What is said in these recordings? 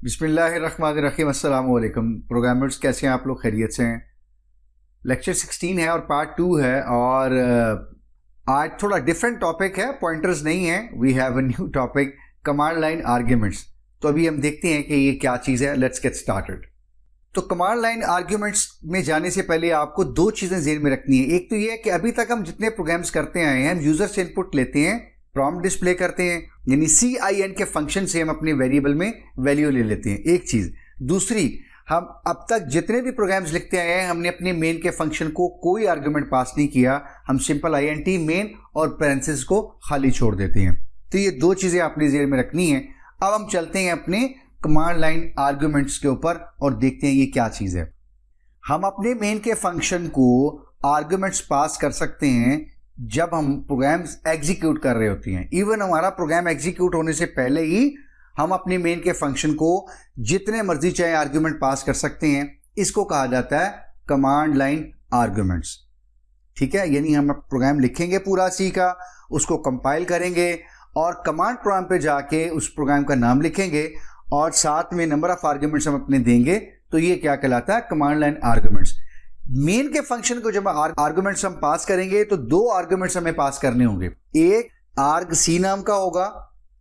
बिस्मिल्लाहिर्रहमानिर्रहीम। अस्सलाम वालेकुम प्रोग्रामर्स, कैसे हैं आप लोग? खैरियत से हैं? लेक्चर 16 है और पार्ट 2 है और आज थोड़ा डिफरेंट टॉपिक है, पॉइंटर्स नहीं है। We have a new topic, command line arguments. तो अभी हम देखते हैं कि ये क्या चीज़ है। Let's get started. तो कमांड लाइन आर्ग्यूमेंट्स में जाने से पहले आपको दो चीज़ें ज़हन में रखनी है। एक तो ये है कि अभी तक हम जितने प्रोग्राम्स करते आए हैं, हम यूज़र से इनपुट लेते हैं, प्रॉम्प्ट डिस्प्ले करते हैं, यानी CIN के फंक्शन से हम अपने वेरिएबल में वैल्यू ले लेते हैं। एक चीज़। दूसरी, हम अब तक जितने भी प्रोग्राम्स लिखते आए हैं, हमने अपने मेन के फंक्शन को कोई आर्गुमेंट पास नहीं किया। हम सिंपल INT मेन और पैरेंथेसिस को खाली छोड़ देते हैं। तो ये दो चीज़ें आपने ज़हन में रखनी है। अब हम चलते हैं अपने कमांड लाइन आर्गुमेंट्स के ऊपर और देखते हैं ये क्या चीज़ है। हम अपने मेन के फंक्शन को आर्गुमेंट्स पास कर सकते हैं जब हम प्रोग्राम्स एग्जीक्यूट कर रहे होते हैं। इवन हमारा प्रोग्राम एग्जीक्यूट होने से पहले ही हम अपने मेन के फंक्शन को जितने मर्जी चाहे आर्गुमेंट पास कर सकते हैं। इसको कहा जाता है कमांड लाइन आर्गुमेंट्स। ठीक है, यानी हम प्रोग्राम लिखेंगे पूरा सी का, उसको कंपाइल करेंगे और कमांड प्रोग्राम पे जाके उस प्रोग्राम का नाम लिखेंगे और साथ में नंबर ऑफ आर्गुमेंट्स हम अपने देंगे। तो ये क्या कहलाता है? Command line arguments. मेन के फंक्शन को जब आर्गुमेंट्स हम पास करेंगे तो दो आर्गुमेंट्स हमें पास करने होंगे। एक आर्ग सी नाम का होगा,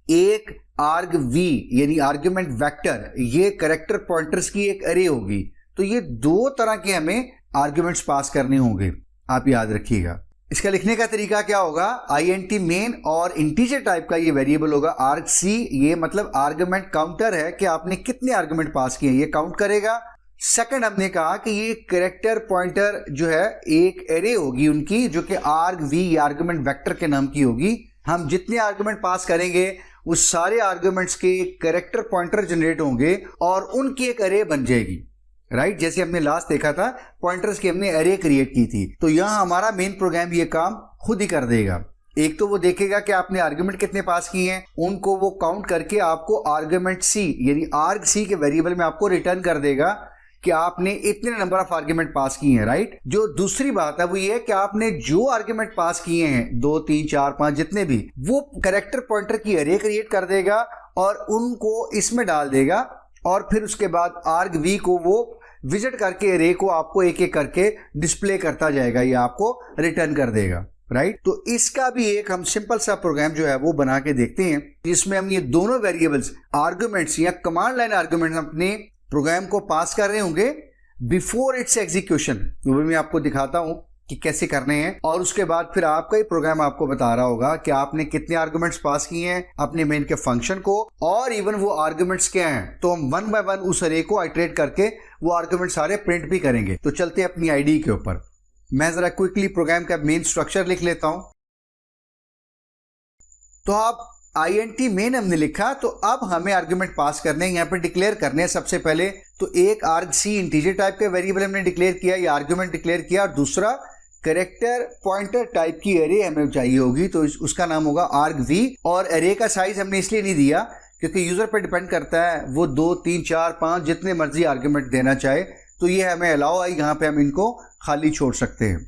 एक आर्ग वी यानी आर्गुमेंट वेक्टर। ये कैरेक्टर पॉइंटर्स की एक अरे होगी। तो ये दो तरह के हमें आर्गुमेंट्स पास करने होंगे, आप याद रखिएगा। इसका लिखने का तरीका क्या होगा? INT मेन और इंटीजर टाइप का ये वेरिएबल होगा आर्ग सी। ये मतलब आर्गुमेंट काउंटर है कि आपने कितने आर्गुमेंट पास किए, ये काउंट करेगा। सेकंड, हमने कहा कि ये कैरेक्टर पॉइंटर जो है एक एरे होगी उनकी, जो कि आर्ग वी आर्गुमेंट वेक्टर के नाम की होगी। हम जितने आर्गुमेंट पास करेंगे उस सारे आर्गुमेंट्स के कैरेक्टर पॉइंटर जनरेट होंगे और उनकी एक एरे बन जाएगी। राइट, जैसे हमने लास्ट देखा था, पॉइंटर्स की हमने एरे क्रिएट की थी। तो यहां हमारा मेन प्रोग्राम ये काम खुद ही कर देगा। एक तो वो देखेगा कि आपने आर्गुमेंट कितने पास किए हैं, उनको वो काउंट करके आपको आर्गुमेंट सी यानी आर्ग सी के वेरिएबल में आपको रिटर्न कर देगा कि आपने इतने नंबर ऑफ आर्गुमेंट पास किए हैं। राइट, जो दूसरी बात है वो ये है कि आपने जो आर्गुमेंट पास किए हैं 2 3 4 5 जितने भी, वो कैरेक्टर पॉइंटर की एरे क्रिएट कर देगा और उनको इसमें डाल देगा और फिर उसके बाद आर्ग वी को वो विजिट करके एरे को आपको एक एक करके डिस्प्ले करता जाएगा, ये आपको रिटर्न कर देगा। राइट, तो इसका भी एक हम सिंपल सा प्रोग्राम जो है वो बना के देखते हैं, जिसमें हम ये दोनों वेरिएबल्स आर्गुमेंट्स या कमांड लाइन आर्गुमेंट्स अपने प्रोग्राम को पास कर रहे होंगे बिफोर इट्स एग्जीक्यूशन। वो भी मैं आपको दिखाता हूं कि कैसे करने हैं और उसके बाद फिर आपका ही प्रोग्राम आपको बता रहा होगा कि आपने कितने आर्गुमेंट्स पास किए हैं अपने मेन के फंक्शन को, और इवन वो आर्गुमेंट्स क्या हैं। तो हम वन बाय वन उस अरे को आइटरेट करके वो आर्गुमेंट सारे प्रिंट भी करेंगे। तो चलते हैं अपनी आईडी के ऊपर। मैं जरा क्विकली प्रोग्राम का मेन स्ट्रक्चर लिख लेता हूं। तो आप INT मेन हमने लिखा, तो अब हमें आर्गुमेंट पास करने हैं, यहाँ पे डिक्लेयर करने हैं। सबसे पहले तो एक आर्ग सी इंटीजर टाइप का वेरिएबल हमने डिक्लेयर किया, ये आर्गुमेंट डिक्लेयर किया, और दूसरा कैरेक्टर पॉइंटर टाइप की एरे हमें चाहिए होगी, तो उसका नाम होगा आर्ग वी। और एरे का साइज हमने इसलिए नहीं दिया क्योंकि यूजर पर डिपेंड करता है, वो 2 3 4 5 जितने मर्जी आर्गुमेंट देना चाहे, तो ये हमें अलाउ है। यहाँ पे हम इनको खाली छोड़ सकते हैं।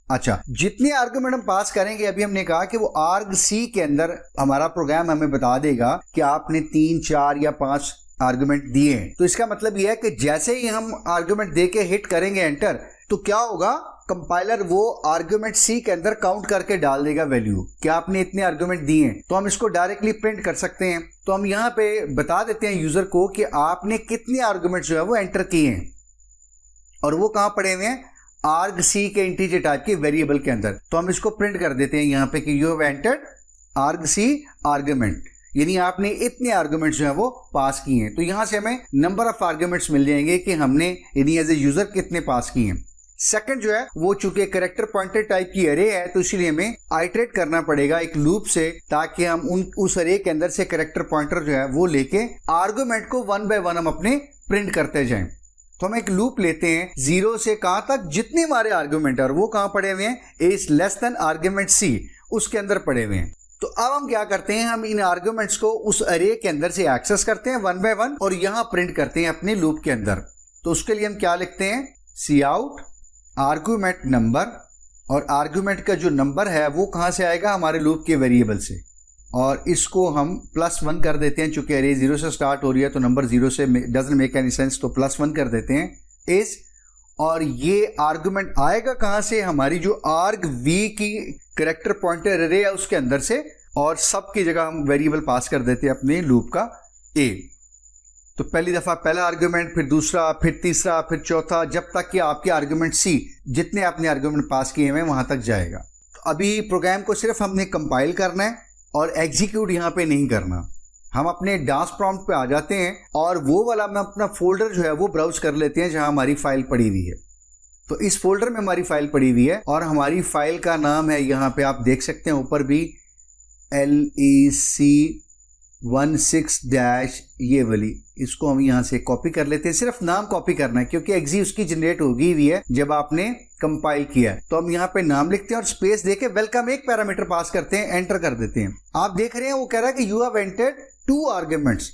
अच्छा, जितने आर्गुमेंट हम पास करेंगे, अभी हमने कहा कि वो आर्ग सी के अंदर हमारा प्रोग्राम हमें बता देगा कि आपने 3 4 या 5 आर्गुमेंट दिए हैं। तो इसका मतलब यह है कि जैसे ही हम आर्गुमेंट दे के हिट करेंगे एंटर, तो क्या होगा? कंपाइलर वो आर्गुमेंट सी के अंदर काउंट करके डाल देगा वैल्यू कि आपने इतने आर्गुमेंट दिए हैं। तो हम इसको डायरेक्टली प्रिंट कर सकते हैं। तो हम यहाँ पे बता देते हैं यूजर को कि आपने कितने आर्गुमेंट जो है वो एंटर किए हैं, और वो कहाँ पड़े हुए हैं? आर्ग सी के इंटीजर टाइप के वेरिएबल के अंदर। तो हम इसको प्रिंट कर देते हैं यहाँ पे कि यू हैव एंटर्ड आर्ग सी आर्गुमेंट, यानी आपने इतने आर्गुमेंट्स जो है वो पास किए हैं। तो यहाँ से हमें नंबर ऑफ आर्गुमेंट्स मिल जाएंगे कि हमने यानी एज ए यूजर कितने पास किए हैं। सेकंड जो है वो चूंकि कैरेक्टर पॉइंटर टाइप की एरे है, तो इसलिए हमें आइटरेट करना पड़ेगा एक लूप से, ताकि हम उस एरे के अंदर से कैरेक्टर पॉइंटर जो है वो लेके आर्गुमेंट को वन बाय वन हम अपने प्रिंट करते जाएं। तो हम एक लूप लेते हैं 0 से कहां तक, जितने हमारे आर्गुमेंट है वो कहां पड़े हुए हैं? इज लेस देन आर्गुमेंट सी, उसके अंदर पड़े हुए हैं। तो अब हम क्या करते हैं? हम इन आर्गुमेंट्स को उस अरे के अंदर से एक्सेस करते हैं वन बाय वन और यहां प्रिंट करते हैं अपने लूप के अंदर। तो उसके लिए हम क्या लिखते हैं? सी आउट आर्गुमेंट नंबर, और आर्गुमेंट का जो नंबर है वो कहां से आएगा? हमारे लूप के वेरिएबल से। और इसको हम +1 कर देते हैं, चूंकि अरे 0 से स्टार्ट हो रही है तो नंबर 0 से डजंट मेक एनी सेंस, तो +1 कर देते हैं इज। और ये आर्गुमेंट आएगा कहां से, हमारी जो argv की कैरेक्टर पॉइंटर अरे है उसके अंदर से, और सब की जगह हम वेरिएबल पास कर देते हैं अपने लूप का a। तो पहली दफा पहला आर्गुमेंट, फिर दूसरा, फिर तीसरा, फिर चौथा, जब तक कि आपके आर्गुमेंट c जितने आपने आर्गुमेंट पास किए हैं वहां तक जाएगा। तो अभी प्रोग्राम को सिर्फ हमने कंपाइल करना है और एग्जीक्यूट यहाँ पे नहीं करना। हम अपने डांस प्रॉम्प्ट पे आ जाते हैं और वो वाला मैं अपना फोल्डर जो है वो ब्राउज कर लेते हैं जहां हमारी फाइल पड़ी हुई है। तो इस फोल्डर में हमारी फाइल पड़ी हुई है और हमारी फाइल का नाम है, यहाँ पे आप देख सकते हैं ऊपर भी, LEC16- ये वाली। इसको हम यहाँ से कॉपी कर लेते हैं, सिर्फ नाम कॉपी करना है क्योंकि एग्जी उसकी जनरेट होगी हुई है जब आपने कंपाइल किया है। तो हम यहाँ पे नाम लिखते हैं और स्पेस देके वेलकम एक पैरामीटर पास करते हैं, एंटर कर देते हैं। आप देख रहे हैं वो कह रहा है कि यू हैव एंटर्ड 2 आर्गुमेंट्स।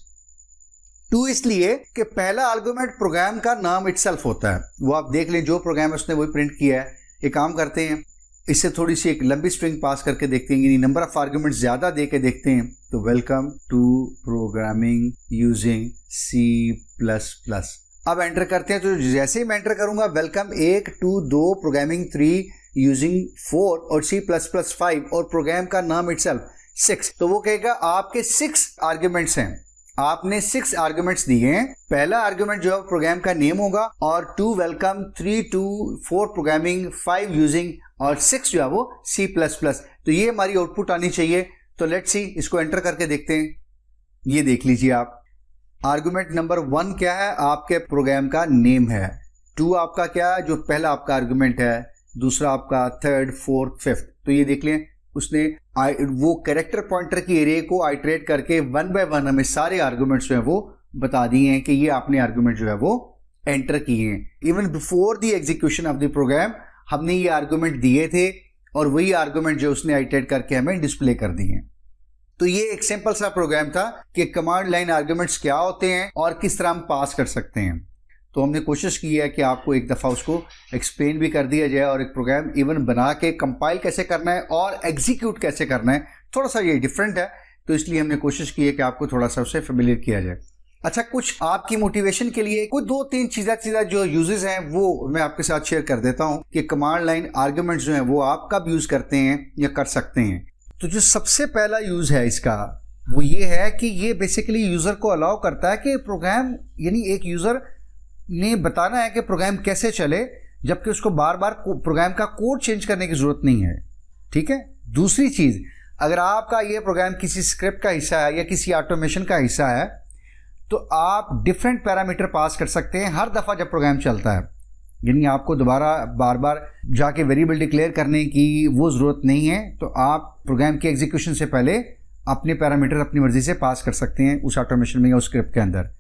2 इसलिए कि पहला आर्गुमेंट प्रोग्राम का नाम इटसेल्फ होता है, वो आप देख लें जो प्रोग्राम है उसने वही प्रिंट किया है। एक काम करते हैं, इससे थोड़ी सी एक लंबी स्ट्रिंग पास करके देखते हैं, यानी नंबर ऑफ आर्गुमेंट ज्यादा दे के देखते हैं। तो welcome to programming using C++। अब एंटर करते हैं, तो जैसे ही मैं एंटर करूंगा वेलकम 1 2 2 प्रोग्रामिंग 3 यूजिंग 4 और C++5 और प्रोग्राम का नाम इटसेल्फ 6, तो वो कहेगा आपके 6 आर्गुमेंट्स हैं, आपने 6 आर्गुमेंट्स दिए हैं। पहला आर्गुमेंट जो है प्रोग्राम का नेम होगा और 2 वेलकम, 3 2 4 प्रोग्रामिंग, 5 यूजिंग और 6 जो है वो C++। तो ये हमारी आउटपुट आनी चाहिए। तो लेट्स सी, इसको एंटर करके देखते हैं। ये देख लीजिए आप, आर्गुमेंट नंबर 1 क्या है, आपके प्रोग्राम का नेम है। 2 आपका क्या है, जो पहला आपका आर्गुमेंट है, दूसरा आपका 3rd 4th 5th। तो ये देख लें, उसने वो कैरेक्टर पॉइंटर की एरे को आइटरेट करके 1 बाय 1 हमें सारे आर्गुमेंट्स जो है वो बता दिए हैं कि ये आपने आर्गुमेंट जो है वो एंटर किए हैं। Even before the execution of the program हमने ये आर्गुमेंट दिए थे और वही आर्गुमेंट जो उसने आइटरेट करके हमें डिस्प्ले कर दिए हैं। तो ये एक सिंपल सा प्रोग्राम था कि कमांड लाइन आर्गुमेंट्स क्या होते हैं और किस तरह हम पास कर सकते हैं। तो हमने कोशिश की है कि आपको एक दफ़ा उसको एक्सप्लेन भी कर दिया जाए और एक प्रोग्राम इवन बना के कंपाइल कैसे करना है और एग्जीक्यूट कैसे करना है। थोड़ा सा ये डिफरेंट है, तो इसलिए हमने कोशिश की है कि आपको थोड़ा सा उससे फेमिलियर किया जाए। अच्छा, कुछ आपकी मोटिवेशन के लिए कोई 2-3 चीज़ें जो यूजेस हैं वो मैं आपके साथ शेयर कर देता हूँ कि कमांड लाइन आर्गुमेंट्स जो हैं वो आप कब यूज़ करते हैं या कर सकते हैं। तो जो सबसे पहला यूज़ है इसका वो ये है कि ये बेसिकली यूज़र को अलाउ करता है कि प्रोग्राम, यानी एक यूज़र ने बताना है कि प्रोग्राम कैसे चले, जबकि उसको बार बार प्रोग्राम का कोड चेंज करने की ज़रूरत नहीं है। ठीक है। दूसरी चीज़, अगर आपका ये प्रोग्राम किसी स्क्रिप्ट का हिस्सा है या किसी ऑटोमेशन का हिस्सा है तो आप डिफरेंट पैरामीटर पास कर सकते हैं हर दफ़ा जब प्रोग्राम चलता है, यानी आपको दोबारा बार बार जाके वेरिएबल डिक्लेयर करने की वो ज़रूरत नहीं है। तो आप प्रोग्राम के एग्जीक्यूशन से पहले अपने पैरामीटर अपनी मर्जी से पास कर सकते हैं उस ऑटोमेशन में या उस स्क्रिप्ट के अंदर।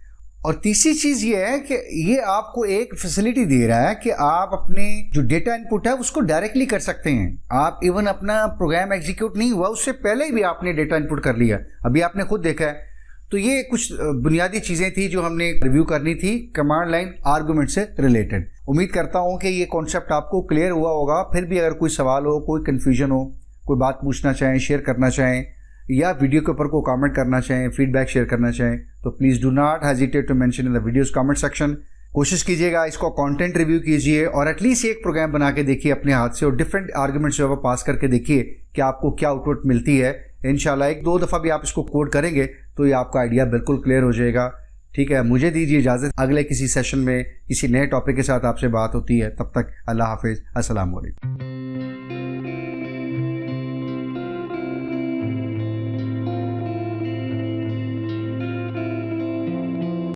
और तीसरी चीज़ ये है कि ये आपको एक फैसिलिटी दे रहा है कि आप अपने जो डेटा इनपुट है उसको डायरेक्टली कर सकते हैं। आप इवन अपना प्रोग्राम एग्जीक्यूट नहीं हुआ उससे पहले भी आपने डेटा इनपुट कर लिया, अभी आपने खुद देखा है। तो ये कुछ बुनियादी चीज़ें थी जो हमने रिव्यू करनी थी कमांड लाइन आर्गुमेंट से रिलेटेड। उम्मीद करता हूँ कि ये कॉन्सेप्ट आपको क्लियर हुआ होगा। फिर भी अगर कोई सवाल हो, कोई कन्फ्यूजन हो, कोई बात पूछना चाहें, शेयर करना चाहें या वीडियो के ऊपर को कमेंट करना चाहें, फीडबैक शेयर करना चाहें, तो please do not hesitate to mention in the videos comment section. कोशिश कीजिएगा इसको कंटेंट रिव्यू कीजिए और एटलीस्ट एक प्रोग्राम बना के देखिए अपने हाथ से और डिफरेंट आर्गुमेंट्स जो है पास करके देखिए कि आपको क्या आउटपुट मिलती है। इंशाल्लाह 1-2 दफ़ा भी आप इसको कोड करेंगे तो ये आपका आइडिया बिल्कुल क्लियर हो जाएगा। ठीक है, मुझे दीजिए इजाज़त, अगले किसी सेशन में किसी नए टॉपिक के साथ आपसे बात होती है। तब तक अल्लाह हाफिज़, अस्सलाम वालेकुम।